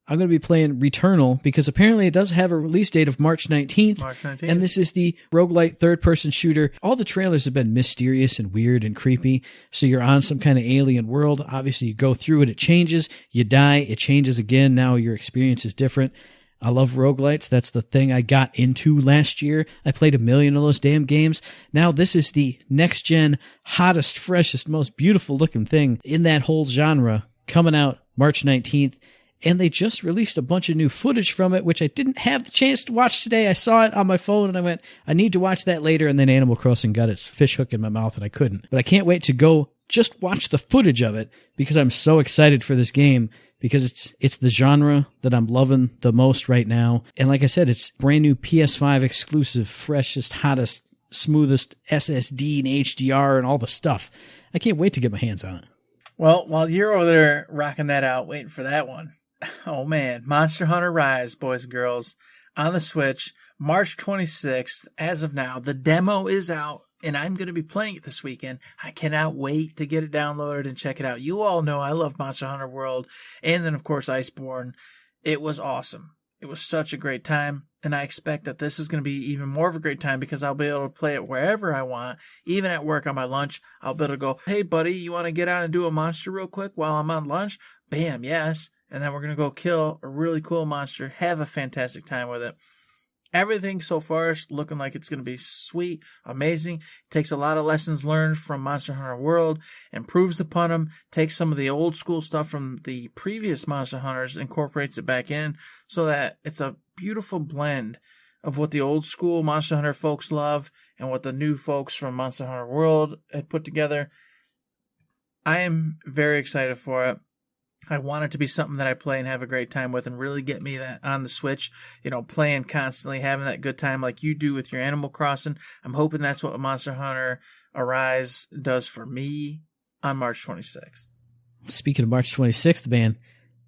I'm going to be playing Returnal because apparently it does have a release date of March 19th. March 19th. And this is the roguelite third-person shooter. All the trailers have been mysterious and weird and creepy. So you're on some kind of alien world. Obviously, you go through it. It changes. You die. It changes again. Now your experience is different. I love roguelites. That's the thing I got into last year. I played 1 million of those damn games. Now this is the next gen, hottest, freshest, most beautiful looking thing in that whole genre, coming out March 19th. And they just released a bunch of new footage from it, which I didn't have the chance to watch today. I saw it on my phone and I went, I need to watch that later. And then Animal Crossing got its fish hook in my mouth and I couldn't. But I can't wait to go just watch the footage of it because I'm so excited for this game because it's the genre that I'm loving the most right now. And like I said, it's brand new PS5 exclusive, freshest, hottest, smoothest SSD and HDR and all the stuff. I can't wait to get my hands on it. Well, while you're over there rocking that out, waiting for that one, oh man, Monster Hunter Rise, boys and girls, on the Switch, March 26th. As of now, the demo is out, and I'm going to be playing it this weekend. I cannot wait to get it downloaded and check it out. You all know I love Monster Hunter World, and then, of course, Iceborne. It was awesome. It was such a great time, and I expect that this is going to be even more of a great time because I'll be able to play it wherever I want. Even at work on my lunch, I'll be able to go, hey, buddy, you want to get out and do a monster real quick while I'm on lunch? Bam, yes. And then we're going to go kill a really cool monster, have a fantastic time with it. Everything so far is looking like it's going to be sweet, amazing. It takes a lot of lessons learned from Monster Hunter World, improves upon them, takes some of the old school stuff from the previous Monster Hunters, incorporates it back in so that it's a beautiful blend of what the old school Monster Hunter folks love and what the new folks from Monster Hunter World had put together. I am very excited for it. I want it to be something that I play and have a great time with and really get me that on the Switch, playing constantly, having that good time like you do with your Animal Crossing. I'm hoping that's what Monster Hunter Arise does for me on March 26th. Speaking of March 26th, man,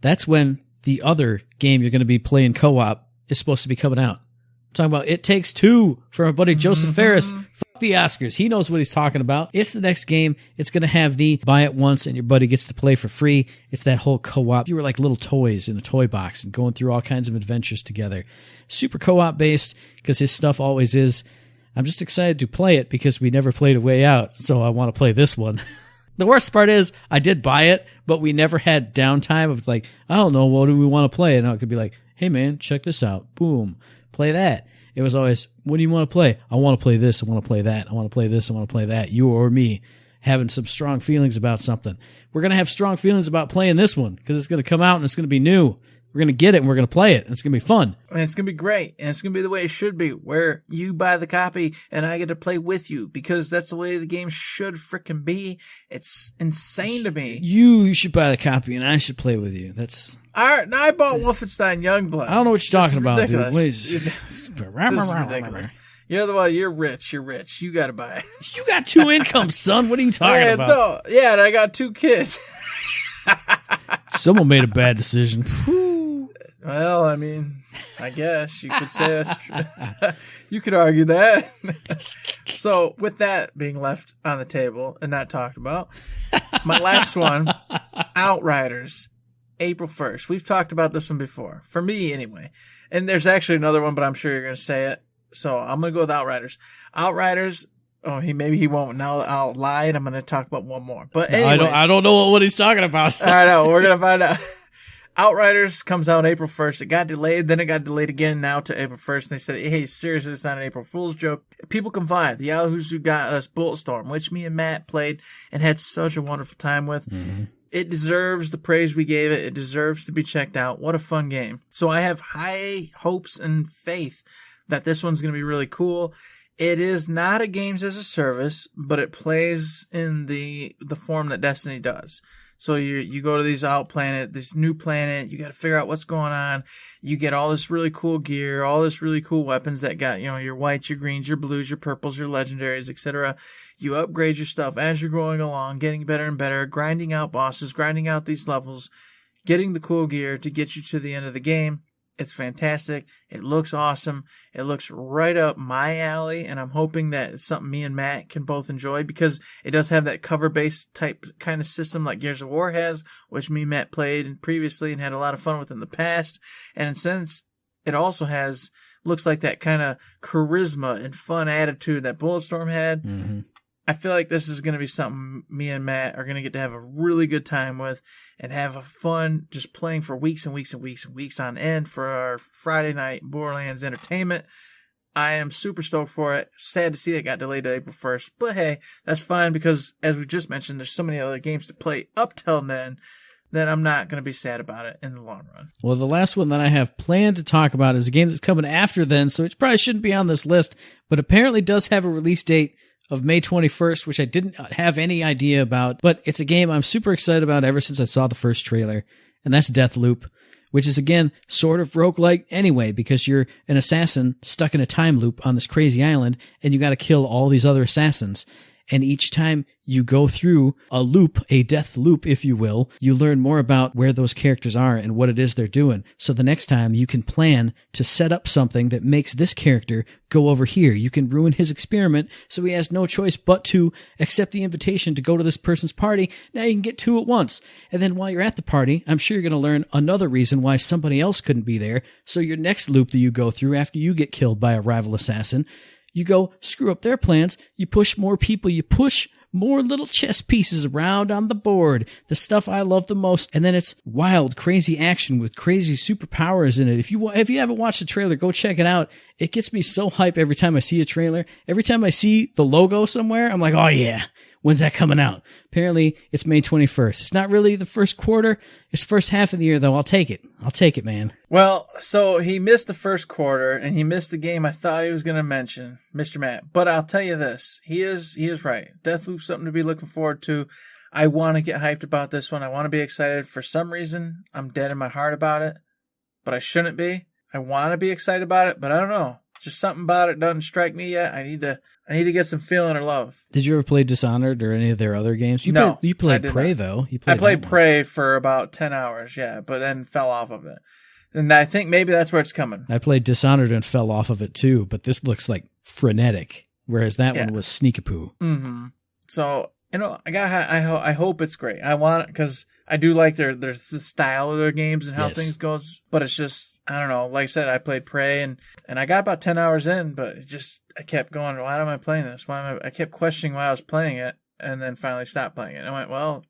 that's when the other game you're going to be playing co-op is supposed to be coming out. I'm talking about It Takes Two from our buddy Joseph Ferris. Fuck the Oscars. He knows what he's talking about. It's the next game. It's going to have the buy it once and your buddy gets to play for free. It's that whole co-op. You were like little toys in a toy box and going through all kinds of adventures together. Super co-op based because his stuff always is. I'm just excited to play it because we never played A Way Out, so I want to play this one. The worst part is I did buy it, but we never had downtime of like, I don't know, what do we want to play? And I could be like, hey man, check this out. Boom. Play that. It was always, what do you want to play? I want to play this. I want to play that. I want to play this. I want to play that. You or me having some strong feelings about something. We're going to have strong feelings about playing this one because it's going to come out and it's going to be new. We're going to get it and we're going to play it. And it's going to be fun. And it's going to be great. And it's going to be the way it should be, where you buy the copy and I get to play with you because that's the way the game should frickin' be. It's insane to me. You should buy the copy and I should play with you. That's... All right, now I bought Wolfenstein Youngblood. I don't know what you're talking about, dude. This is ridiculous. You're the one. You're rich. You got to buy it. You got 2 incomes, son. What are you talking about? No. Yeah, and I got 2 kids. Someone made a bad decision. Well, I mean, I guess you could say that's true. You could argue that. So, with that being left on the table and not talked about, my last one, Outriders. April 1st. We've talked about this one before. For me, anyway. And there's actually another one, but I'm sure you're going to say it. So I'm going to go with Outriders. Outriders. Oh, maybe he won't. Now I'll lie and I'm going to talk about one more. But anyway. I don't know what he's talking about. I know. We're going to find out. Outriders comes out April 1st. It got delayed. Then it got delayed again now to April 1st. And they said, hey, seriously, it's not an April Fool's joke. People can fly. The Yahoos who got us Bulletstorm, which me and Matt played and had such a wonderful time with. Mm-hmm. It deserves the praise we gave it. It deserves to be checked out. What a fun game. So I have high hopes and faith that this one's going to be really cool. It is not a games as a service, but it plays in the form that Destiny does. So you go to this new planet, you got to figure out what's going on. You get all this really cool gear, all this really cool weapons that got, your whites, your greens, your blues, your purples, your legendaries, etc. You upgrade your stuff as you're going along, getting better and better, grinding out bosses, grinding out these levels, getting the cool gear to get you to the end of the game. It's fantastic. It looks awesome. It looks right up my alley, and I'm hoping that it's something me and Matt can both enjoy because it does have that cover-based type kind of system like Gears of War has, which me and Matt played previously and had a lot of fun with in the past. And since it also looks like that kind of charisma and fun attitude that Bulletstorm had, I feel like this is going to be something me and Matt are going to get to have a really good time with and have a fun just playing for weeks and weeks and weeks and weeks on end for our Friday night Borderlands entertainment. I am super stoked for it. Sad to see it got delayed to April 1st, but hey, that's fine because as we just mentioned, there's so many other games to play up till then that I'm not going to be sad about it in the long run. Well, the last one that I have planned to talk about is a game that's coming after then, so it probably shouldn't be on this list, but apparently does have a release date of May 21st, which I didn't have any idea about, but it's a game I'm super excited about ever since I saw the first trailer, and that's Deathloop, which is, again, sort of roguelike anyway, because you're an assassin stuck in a time loop on this crazy island, and you gotta kill all these other assassins. And each time you go through a loop, a death loop, if you will, you learn more about where those characters are and what it is they're doing. So the next time you can plan to set up something that makes this character go over here. You can ruin his experiment, so he has no choice but to accept the invitation to go to this person's party. Now you can get two at once. And then while you're at the party, I'm sure you're going to learn another reason why somebody else couldn't be there. So your next loop that you go through after you get killed by a rival assassin, you go screw up their plans, you push more people, you push more little chess pieces around on the board, the stuff I love the most, and then it's wild, crazy action with crazy superpowers in it. If you haven't watched the trailer, go check it out. It gets me so hype every time I see a trailer. Every time I see the logo somewhere, I'm like, oh yeah, when's that coming out? Apparently, it's May 21st. It's not really the first quarter. It's the first half of the year, though. I'll take it, man. Well, so he missed the first quarter, and he missed the game I thought he was going to mention, Mr. Matt. But I'll tell you this. He is right. Deathloop's something to be looking forward to. I want to get hyped about this one. I want to be excited. For some reason, I'm dead in my heart about it, but I shouldn't be. I want to be excited about it, but I don't know. Just something about it doesn't strike me yet. I need to get some feeling or love. Did you ever play Dishonored or any of their other games? You played Prey, though. I played Prey for about 10 hours, yeah, but then fell off of it. And I think maybe that's where it's coming. I played Dishonored and fell off of it, too, but this looks like frenetic, whereas that one was sneakapoo. Mm-hmm. So, I hope it's great. I want it because I do like their the style of their games and how things goes, but it's just, I don't know. Like I said, I played Prey and I got about 10 hours in, but I kept going, why am I playing this? I kept questioning why I was playing it and then finally stopped playing it. And I went, well,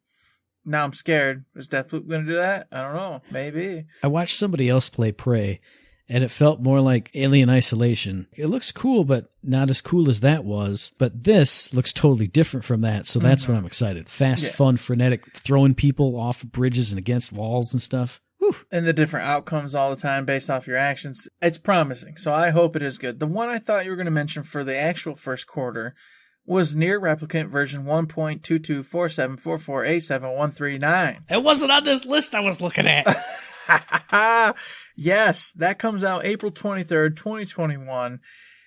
now I'm scared. Is Deathloop going to do that? I don't know. Maybe. I watched somebody else play Prey and it felt more like Alien Isolation. It looks cool, but not as cool as that was. But this looks totally different from that, so that's what I'm excited. Fast, fun, frenetic, throwing people off bridges and against walls and stuff. Whew. And the different outcomes all the time based off your actions. It's promising, so I hope it is good. The one I thought you were going to mention for the actual first quarter was Nier Replicant version 1.224744A7139. It wasn't on this list I was looking at. Yes, that comes out April 23rd, 2021.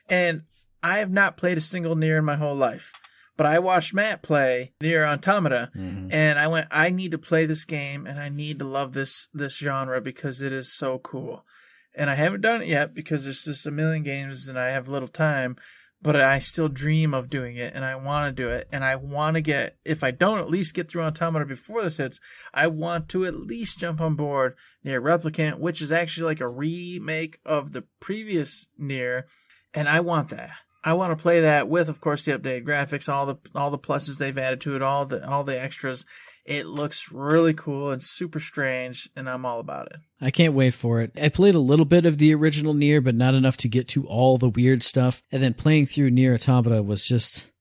And I have not played a single Nier in my whole life. But I watched Matt play Nier Automata, and I went, I need to play this game, and I need to love this genre because it is so cool. And I haven't done it yet because there's just a million games and I have little time, but I still dream of doing it, and I want to do it. And I want to get, if I don't at least get through Automata before this hits, I want to at least jump on board Nier Replicant, which is actually like a remake of the previous Nier, and I want that. I want to play that with, of course, the updated graphics, all the pluses they've added to it, all the extras. It looks really cool and super strange, and I'm all about it. I can't wait for it. I played a little bit of the original Nier, but not enough to get to all the weird stuff. And then playing through Nier Automata was just,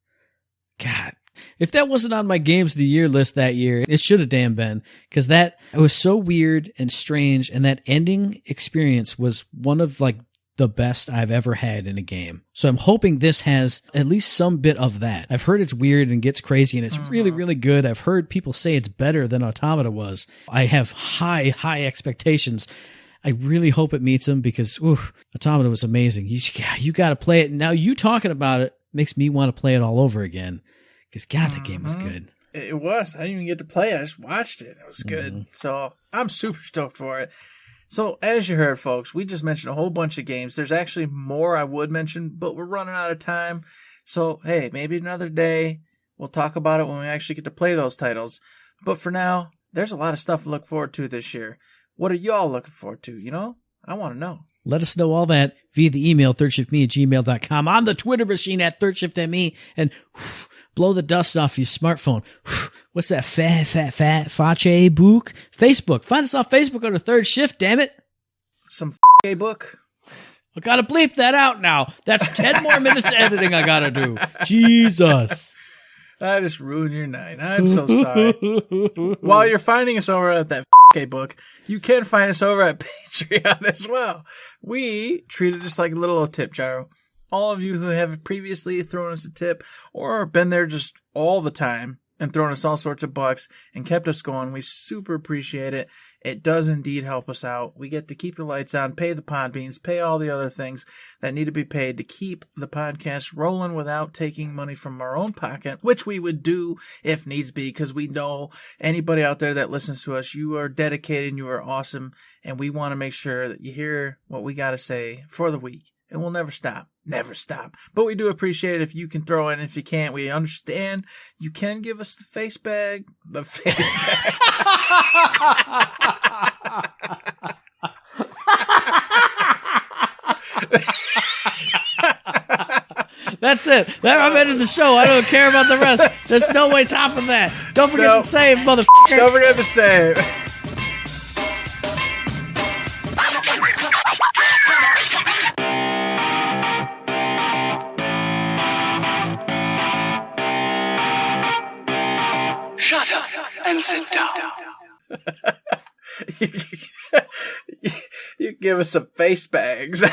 God. If that wasn't on my Games of the Year list that year, it should have damn been. Because it was so weird and strange, and that ending experience was one of, like, the best I've ever had in a game. So I'm hoping this has at least some bit of that. I've heard it's weird and gets crazy and it's really, really good. I've heard people say it's better than Automata was. I have high expectations. I really hope it meets them because Automata was amazing. You got to play it. Now you talking about it makes me want to play it all over again because God, that game was good. It was. I didn't even get to play it. I just watched it. It was good. So I'm super stoked for it. So, as you heard, folks, we just mentioned a whole bunch of games. There's actually more I would mention, but we're running out of time. So, hey, maybe another day we'll talk about it when we actually get to play those titles. But for now, there's a lot of stuff to look forward to this year. What are y'all looking forward to, you know? I want to know. Let us know all that via the email, thirdshiftme@gmail.com, on the Twitter machine @thirdShiftME, and Blow the dust off your smartphone. What's that fache book? Facebook. Find us on Facebook under Third Shift, damn it. Some gay book. I gotta bleep that out now. That's 10 more minutes of editing I gotta do. Jesus. I just ruined your night. I'm so sorry. While you're finding us over at that gay book, you can find us over at Patreon as well. We treat it just like a little tip jar. All of you who have previously thrown us a tip or been there just all the time and thrown us all sorts of bucks and kept us going, we super appreciate it. It does indeed help us out. We get to keep the lights on, pay the Podbeans, pay all the other things that need to be paid to keep the podcast rolling without taking money from our own pocket, which we would do if needs be, because we know anybody out there that listens to us, you are dedicated and you are awesome, and we want to make sure that you hear what we got to say for the week. And we'll never stop. Never stop. But we do appreciate it if you can throw in. If you can't, we understand. You can give us the face bag. The face bag. That's it. I'm ending the show. I don't care about the rest. There's no way topping that. Don't forget to save, motherfucker. Don't forget to save. Shut up and sit down. You give us some face bags.